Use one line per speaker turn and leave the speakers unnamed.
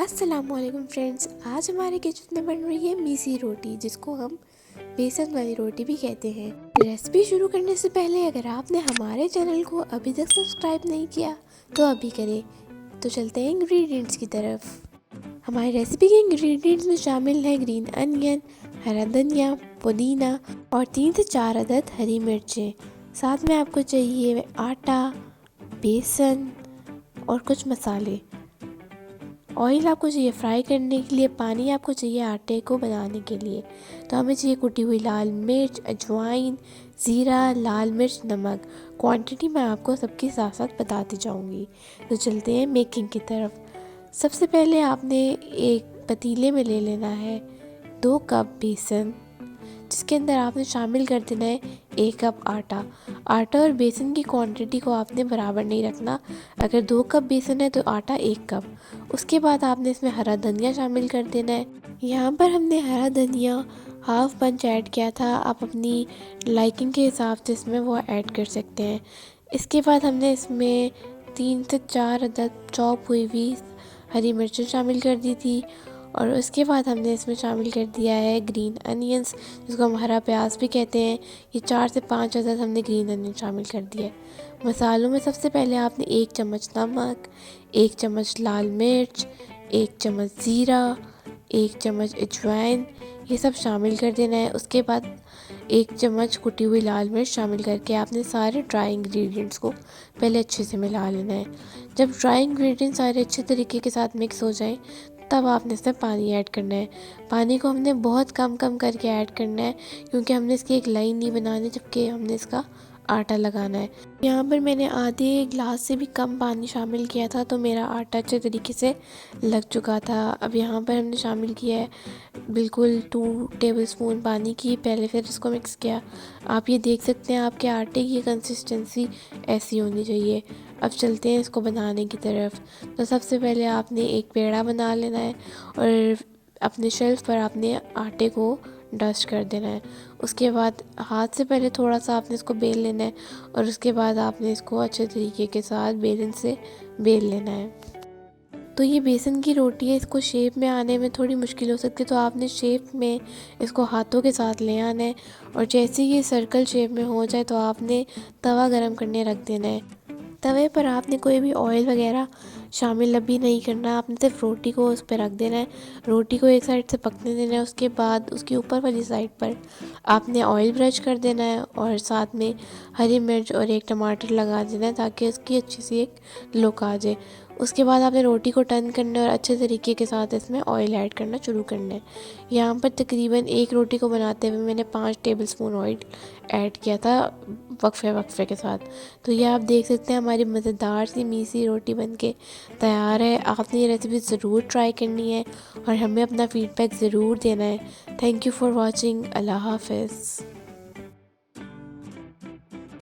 अस्सलामुअलैकुम फ्रेंड्स, आज हमारे किचन में बन रही है मीसी रोटी, जिसको हम बेसन वाली रोटी भी कहते हैं। रेसिपी शुरू करने से पहले अगर आपने हमारे चैनल को अभी तक सब्सक्राइब नहीं किया तो अभी करें। तो चलते हैं इंग्रेडिएंट्स की तरफ। हमारी रेसिपी के इंग्रेडिएंट्स में शामिल है ग्रीन अनियन, हरा धनिया, पुदीना और 3 से 4 अदद हरी मिर्चें। साथ में आपको चाहिए आटा, बेसन और कुछ मसाले। ऑयल आपको चाहिए फ्राई करने के लिए, पानी आपको चाहिए आटे को बनाने के लिए। तो हमें चाहिए कुटी हुई लाल मिर्च, अजवाइन, ज़ीरा, लाल मिर्च, नमक। क्वांटिटी मैं आपको सबके साथ साथ बताती जाऊंगी। तो चलते हैं मेकिंग की तरफ। सबसे पहले आपने एक पतीले में ले लेना है 2 कप बेसन, जिसके अंदर आपने शामिल कर देना है 1 कप आटा। आटा और बेसन की क्वांटिटी को आपने बराबर नहीं रखना। अगर 2 कप बेसन है तो आटा 1 कप। उसके बाद आपने इसमें हरा धनिया शामिल कर देना है। यहाँ पर हमने हरा धनिया हाफ पंच ऐड किया था, आप अपनी लाइकिंग के हिसाब से इसमें वो ऐड कर सकते हैं। इसके बाद हमने इसमें 3 से 4 अदद चॉप हुई हुई हरी मिर्चें शामिल कर दी थी। और उसके बाद हमने इसमें शामिल कर दिया है ग्रीन अनियंस, जिसको हम हरा प्याज भी कहते हैं। ये 4 से 5 अदद हमने ग्रीन अनियन शामिल कर दिया है। मसालों में सबसे पहले आपने 1 चम्मच नमक, 1 चम्मच लाल मिर्च, 1 चम्मच ज़ीरा, 1 चम्मच अजवाइन, ये सब शामिल कर देना है। उसके बाद 1 चम्मच कुटी हुई लाल मिर्च शामिल करके आपने सारे ड्राई इंग्रेडिएंट्स को पहले अच्छे से मिला लेना है। जब ड्राई इंग्रेडिएंट्स सारे अच्छे तरीके के साथ मिक्स हो जाएं, तब आपने इसमें पानी ऐड करना है। पानी को हमने बहुत कम करके ऐड करना है, क्योंकि हमने इसकी एक लाइन नहीं बनानी, जबकि हमने इसका आटा लगाना है। यहाँ पर मैंने आधे ग्लास से भी कम पानी शामिल किया था, तो मेरा आटा अच्छे तरीके से लग चुका था। अब यहाँ पर हमने शामिल किया है बिल्कुल 2 टेबलस्पून पानी की, पहले फिर इसको मिक्स किया। आप ये देख सकते हैं आपके आटे की कंसिस्टेंसी ऐसी होनी चाहिए। अब चलते हैं इसको बनाने की तरफ। तो सबसे पहले आपने एक पेड़ा बना लेना है और अपने शेल्फ पर आपने आटे को डस्ट कर देना है। उसके बाद हाथ से पहले थोड़ा सा आपने इसको बेल लेना है और उसके बाद आपने इसको अच्छे तरीके के साथ बेलन से बेल लेना है। तो ये बेसन की रोटी है, इसको शेप में आने में थोड़ी मुश्किल हो सकती है, तो आपने शेप में इसको हाथों के साथ ले आना है। और जैसे ये सर्कल शेप में हो जाए तो आपने तवा गरम करने रख देना है। तवे पर आपने कोई भी ऑयल वगैरह शामिल अभी नहीं करना, आपने सिर्फ रोटी को उस पर रख देना है। रोटी को एक साइड से पकने देना है, उसके बाद उसकी ऊपर वाली साइड पर आपने ऑयल ब्रश कर देना है और साथ में हरी मिर्च और 1 टमाटर लगा देना है, ताकि उसकी अच्छी सी एक लुक आ जाए। उसके बाद आपने रोटी को टर्न करना है और अच्छे तरीके के साथ इसमें ऑयल ऐड करना शुरू करना है। यहाँ पर तकरीबन एक रोटी को बनाते हुए मैंने 5 टेबलस्पून ऑयल ऐड किया था वक्फे के साथ। तो ये आप देख सकते हैं हमारी मज़ेदार सी मीसी रोटी बनके तैयार है। आपने ये रेसिपी ज़रूर ट्राई करनी है और हमें अपना फ़ीडबैक ज़रूर देना है। Thank you for watching. अल्लाह हाफ़िज़।